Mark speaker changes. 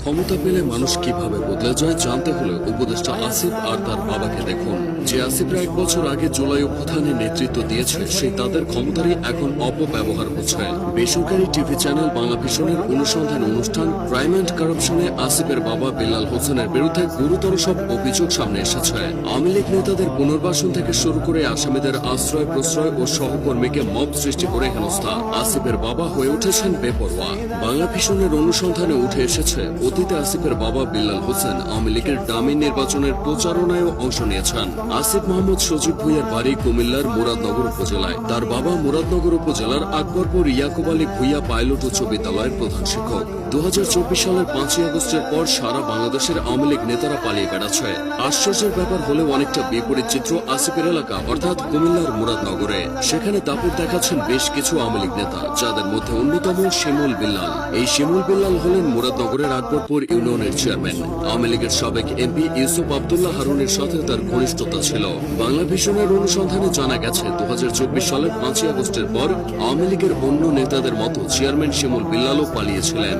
Speaker 1: ক্ষমতা পেলে মানুষ কিভাবে বদলে যায় জানতে হলে উপদেষ্টা আসিফ আর তার বাবাকে দেখুন। যে আসিফরা 1 বছর আগে জুলাই অভ্যুত্থানে নেতৃত্ব দিয়েছে, সেই তাদের ক্ষমতারই এখন অপব্যবহার হচ্ছে। বেসরকারি টিভি চ্যানেল বাংলা ভিশনের অনুসন্ধান অনুষ্ঠান ক্রাইম অ্যান্ড কারাপশনে আসিফের বাবা বেলাল হোসেনের বিরুদ্ধে গুরুতর সব অভিযোগ সামনে এসেছে। আওয়ামী লীগ নেতাদের পুনর্বাসন থেকে শুরু করে আসামিদের আশ্রয় প্রশ্রয় ও সহকর্মীকে মব সৃষ্টি করে হেনস্থা। আসিফের বাবা হয়ে উঠেছেন বেপরোয়া। বাংলা ভিশনের অনুসন্ধানে উঠে এসেছে, অতীতে আসিফের বাবা বেলাল হোসেন আওয়ামী লীগের ডামি নির্বাচনের প্রচারণায়ও অংশ নিয়েছেন। আসিফ মোহাম্মদ সজীব ভুইয়ার বাড়ি কুমিল্লার মুরাদনগর উপজেলায়। তার বাবা মুরাদনগর উপজেলার আকবরপুর ইয়াকুব আলী ভুইয়া পাইলট উচ্চ বিদ্যালয়ের প্রধান শিক্ষক। 2024 সালের 5ই আগস্টের পর সারা বাংলাদেশের আওয়ামী লীগ নেতারা পালিয়ে বেড়াচ্ছে। আশ্চর্যের ব্যাপার হলে অনেকটা বিপরীত চিত্র আসিফের এলাকা অর্থাৎ কুমিল্লার মুরাদনগরে। সেখানে দাপট দেখাচ্ছেন বেশ কিছু আওয়ামী লীগ নেতা, যাদের মধ্যে অন্যতম শিমুল বিল্লাল। এই শিমুল বিল্লাল হলেন মুরাদনগরের আকবরপুর ইউনিয়নের চেয়ারম্যান। আওয়ামী লীগের সাবেক এমপি ইউসুফ আব্দুল্লাহ হারুনের সাথে তার ঘনিষ্ঠতা ছিল। বাংলা ভিশনের অনুসন্ধানে জানা গেছে 2024 সালের 5ই আগস্টের পর আওয়ামী লীগের অন্য নেতাদের মতো চেয়ারম্যান শিমুল বিল্লালও পালিয়েছিলেন।